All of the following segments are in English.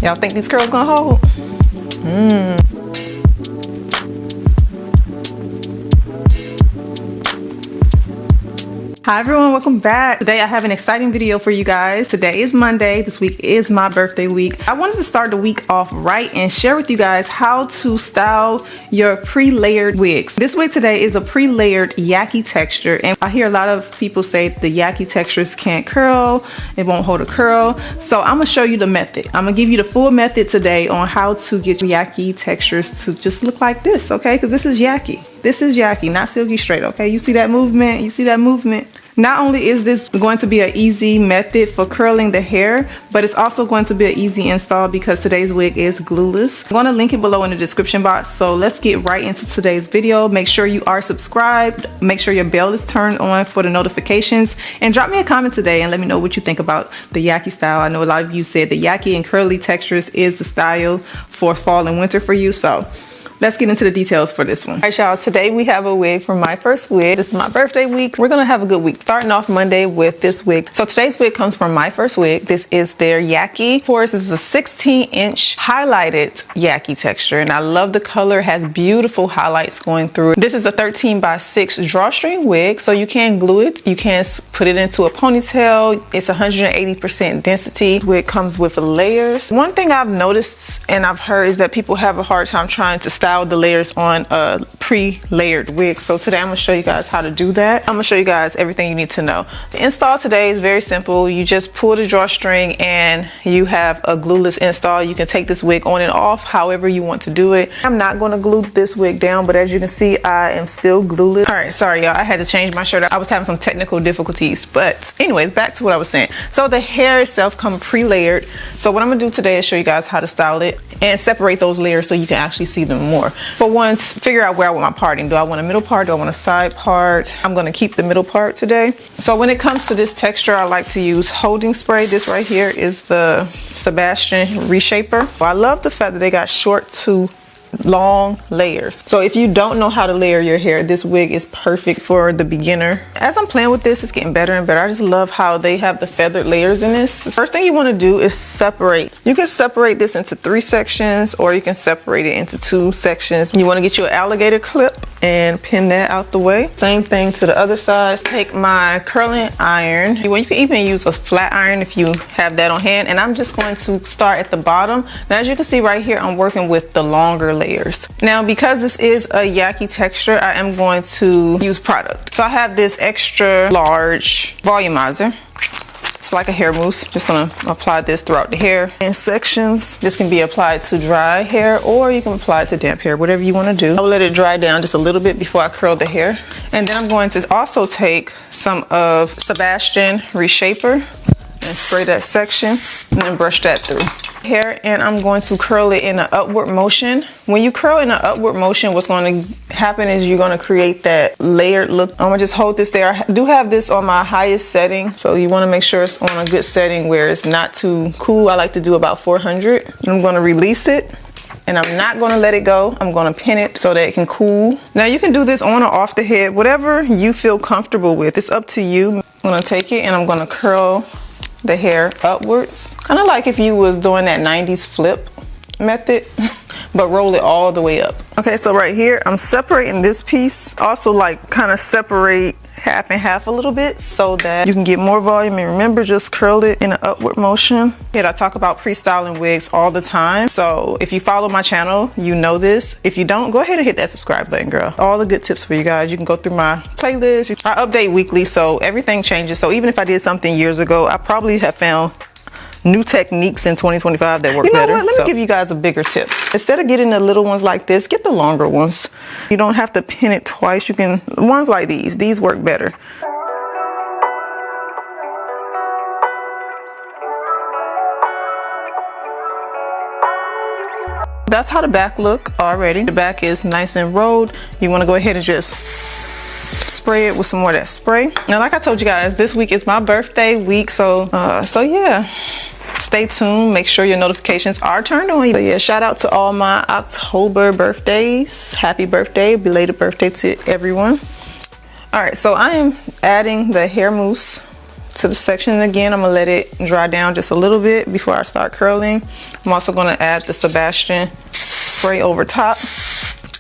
Y'all think these curls gonna hold? Hi everyone, welcome back. Today I have an exciting video for you guys. Today is Monday. This week is my birthday week. I wanted to start the week off right and share with you guys how to style your pre-layered wigs. This wig today is a pre-layered Yaki texture, and I hear a lot of people say the Yaki textures can't curl, it won't hold a curl. So I'm gonna show you the method. I'm gonna give you the full method today on how to get your Yaki textures to just look like this, okay? Because this is Yaki. This is Yaki, not silky straight, okay? You see that movement? You see that movement? Not only is this going to be an easy method for curling the hair, but it's also going to be an easy install because today's wig is glueless. I'm going to link it below in the description box. So let's get right into today's video. Make sure you are subscribed. Make sure your bell is turned on for the notifications. And drop me a comment today and let me know what you think about the Yaki style. I know a lot of you said the Yaki and curly textures is the style for fall and winter for you. So let's get into the details for this one. All right, y'all, today we have a wig from MyFirstWig. This is my birthday week. We're gonna have a good week. Starting off Monday with this wig. So today's wig comes from MyFirstWig. This is their Yaki. Of course, this is a 16-inch highlighted Yaki texture, and I love the color. It has beautiful highlights going through it. This is a 13x6 drawstring wig, so you can glue it. You can put it into a ponytail. It's 180% density. The wig comes with layers. One thing I've noticed and I've heard is that people have a hard time trying to style the layers on a pre-layered wig. So today I'm gonna show you guys how to do that. I'm gonna show you guys everything you need to know. The install today is very simple. You just pull the drawstring and you have a glueless install. You can take this wig on and off however you want to do it. I'm not gonna glue this wig down, but as you can see, I am still glueless. All right, sorry y'all, I had to change my shirt. I was having some technical difficulties, but anyways, back to what I was saying. So the hair itself comes pre-layered. So what I'm gonna do today is show you guys how to style it and separate those layers so you can actually see them more. For once, figure out where I want my parting. Do I want a middle part? Do I want a side part? I'm gonna keep the middle part today. So when it comes to this texture, I like to use holding spray. This right here is the Sebastian Reshaper. I love the fact that they got short to long layers. So if you don't know how to layer your hair, this wig is perfect for the beginner. As I'm playing with this, it's getting better and better. I just love how they have the feathered layers in this. First thing you want to do is separate. You can separate this into 3 sections, or you can separate it into 2 sections. You want to get you an alligator clip and pin that out the way. Same thing to the other side. Take my curling iron. You can even use a flat iron if you have that on hand. And I'm just going to start at the bottom. Now, as you can see right here, I'm working with the longer layers. Now, because this is a Yaki texture, I am going to use product. So I have this extra large volumizer. It's like a hair mousse. Just gonna apply this throughout the hair in sections. This can be applied to dry hair, or you can apply it to damp hair, whatever you want to do. I will let it dry down just a little bit before I curl the hair. And then I'm going to also take some of Sebastian Reshaper and spray that section and then brush that through hair, and I'm going to curl it in an upward motion. When you curl in an upward motion, what's going to happen is you're going to create that layered look. I'm gonna just hold this there. I do have this on my highest setting, so you want to make sure it's on a good setting where it's not too cool. I like to do about 400. I'm going to release it, and I'm not going to let it go. I'm going to pin it so that it can cool. Now you can do this on or off the head, whatever you feel comfortable with. It's up to you. I'm going to take it and I'm going to curl the hair upwards, kind of like if you was doing that 90s flip method, but roll it all the way up. Okay, so right here I'm separating this piece. Also, like, kind of separate half and half a little bit so that you can get more volume. And remember, just curl it in an upward motion. I talk about pre-styling wigs all the time, so if you follow my channel, you know this. If you don't, go ahead and hit that subscribe button, girl. All the good tips for you guys. You can go through my playlist. I update weekly, so everything changes. So even if I did something years ago, I probably have found new techniques in 2025 that work better. You know what? Let me give you guys a bigger tip. Instead of getting the little ones like this, get the longer ones. You don't have to pin it twice. You can, ones like these work better. That's how the back look already. The back is nice and rolled. You want to go ahead and just spray it with some more of that spray. Now, like I told you guys, this week is my birthday week, so yeah. Stay tuned. Make sure your notifications are turned on. But yeah, shout out to all my October birthdays. Happy birthday, belated birthday to everyone. All right, so I am adding the hair mousse to the section again. I'm gonna let it dry down just a little bit before I start curling. I'm also gonna add the Sebastian spray over top.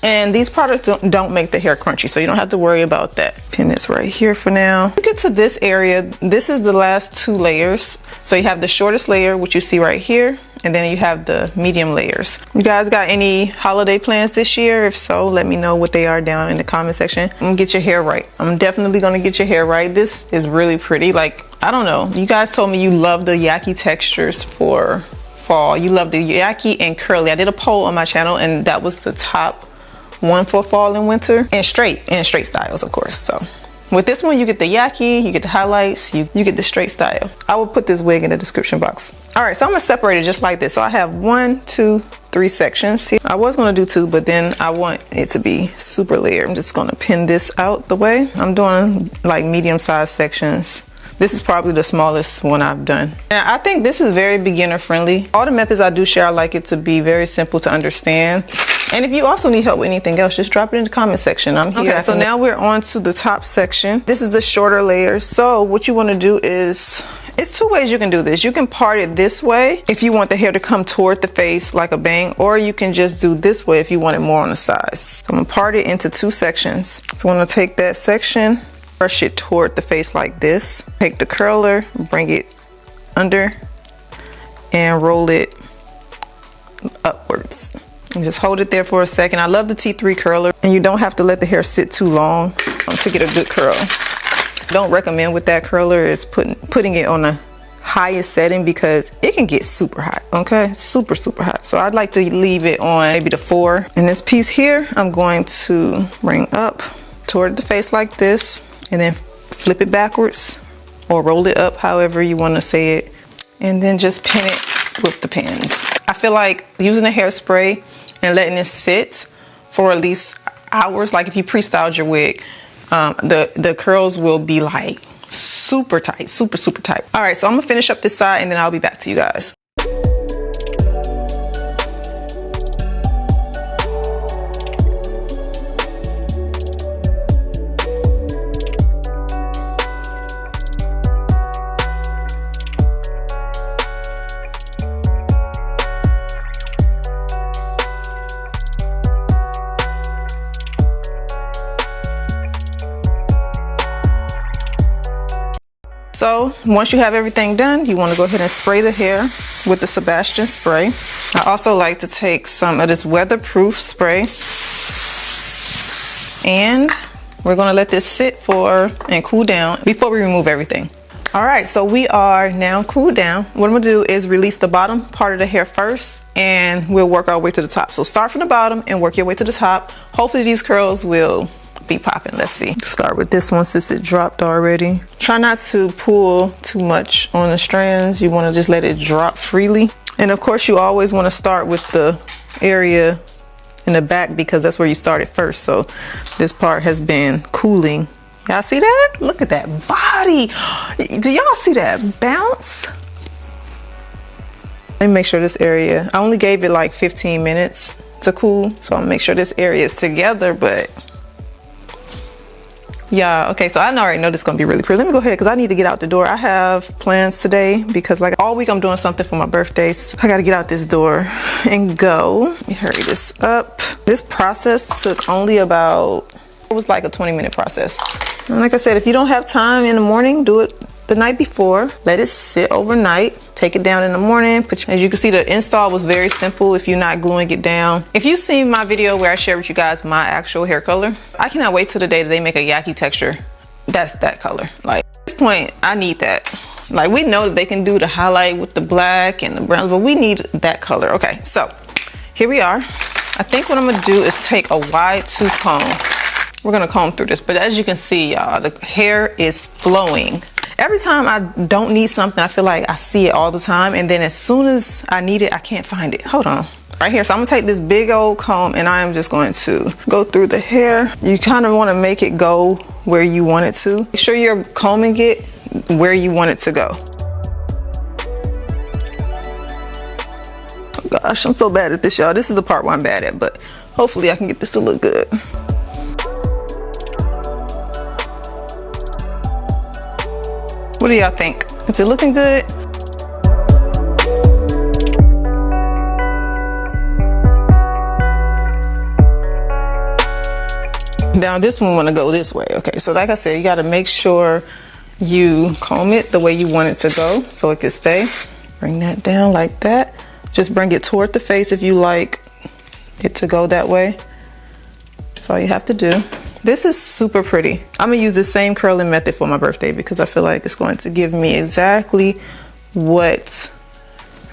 And these products don't make the hair crunchy, so you don't have to worry about that. Pin this right here for now. To get to this area, this is the last 2 layers. So you have the shortest layer, which you see right here, and then you have the medium layers. You guys got any holiday plans this year? If so, let me know what they are down in the comment section. I'm gonna get your hair right. I'm definitely gonna get your hair right. This is really pretty. Like, I don't know. You guys told me you love the Yaki textures for fall. You love the Yaki and curly. I did a poll on my channel, and that was the top one for fall and winter, and straight styles, of course. So with this one, you get the Yaki, you get the highlights, you get the straight style. I will put this wig in the description box. All right, so I'm gonna separate it just like this. So I have 1, 2, 3 sections here. I was gonna do 2, but then I want it to be super layered. I'm just gonna pin this out the way. I'm doing like medium-sized sections. This is probably the smallest one I've done. And I think this is very beginner friendly. All the methods I do share, I like it to be very simple to understand. And if you also need help with anything else, just drop it in the comment section. I'm here. Okay, so now we're on to the top section. This is the shorter layer. So what you want to do is, it's 2 ways you can do this. You can part it this way if you want the hair to come toward the face like a bang, or you can just do this way if you want it more on the sides. So I'm gonna part it into 2 sections. So I'm gonna take that section, brush it toward the face like this. Take the curler, bring it under, and roll it upwards. And just hold it there for a second. I love the T3 curler, and you don't have to let the hair sit too long to get a good curl. Don't recommend with that curler is putting it on the highest setting because it can get super hot, okay? Super hot. So I'd like to leave it on maybe the 4. And this piece here, I'm going to bring up toward the face like this, and then flip it backwards or roll it up, however you want to say it, and then just pin it with the pins. I feel like using a hairspray and letting it sit for at least hours, like if you pre-styled your wig, the curls will be like super tight, super tight. All right, so I'm gonna finish up this side and then I'll be back to you guys. So once you have everything done, you want to go ahead and spray the hair with the Sebastian spray. I also like to take some of this weatherproof spray, and we're going to let this sit and cool down before we remove everything. All right, so we are now cooled down. What I'm gonna do is release the bottom part of the hair first, and we'll work our way to the top. So start from the bottom and work your way to the top. Hopefully these curls will be popping. Let's see. Start with this one since it dropped already. Try not to pull too much on the strands. You want to just let it drop freely. And of course you always want to start with the area in the back because that's where you started first. So this part has been cooling. Y'all see that? Look at that body. Do y'all see that bounce? Let me make sure this area, I only gave it like 15 minutes to cool, so I'll make sure this area is together. But yeah, okay, so I already know this is gonna be really pretty. Let me go ahead because I need to get out the door. I have plans today because like all week I'm doing something for my birthday, so I gotta get out this door and go. Let me hurry this up. This process took only about, it was like a 20-minute process. And like I said, if you don't have time in the morning, do it the night before. Let it sit overnight. Take it down in the morning. As you can see, the install was very simple if you're not gluing it down. If you've seen my video where I share with you guys my actual hair color, I cannot wait till the day that they make a Yaki texture that's that color. Like at this point, I need that. Like we know that they can do the highlight with the black and the brown, but we need that color. Okay, so here we are. I think what I'm gonna do is take a wide tooth comb. We're gonna comb through this, but as you can see, y'all, the hair is flowing. Every time I don't need something, I feel like I see it all the time, and then as soon as I need it, I can't find it. Hold on. Right here, so I'm gonna take this big old comb and I am just going to go through the hair. You kind of wanna make it go where you want it to. Make sure you're combing it where you want it to go. Oh gosh, I'm so bad at this, y'all. This is the part where I'm bad at, but hopefully I can get this to look good. What do y'all think? Is it looking good? Now this one want to go this way. Okay, so like I said, you got to make sure you comb it the way you want it to go so it can stay. Bring that down like that. Just bring it toward the face if you like it to go that way. That's all you have to do. This is super pretty. I'm gonna use the same curling method for my birthday because I feel like it's going to give me exactly what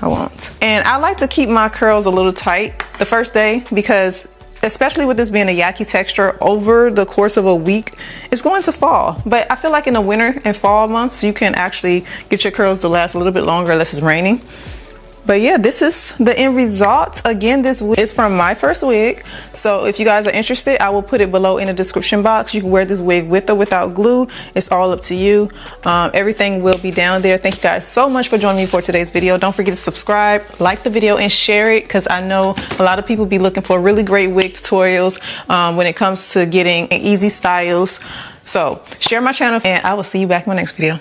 I want. And I like to keep my curls a little tight the first day because, especially with this being a Yaki texture, over the course of a week, it's going to fall. But I feel like in the winter and fall months, you can actually get your curls to last a little bit longer unless it's raining. But yeah, this is the end result. Again, this wig is from MyFirstWig. So if you guys are interested, I will put it below in the description box. You can wear this wig with or without glue. It's all up to you. Everything will be down there. Thank you guys so much for joining me for today's video. Don't forget to subscribe, like the video, and share it because I know a lot of people be looking for really great wig tutorials when it comes to getting easy styles. So share my channel and I will see you back in my next video.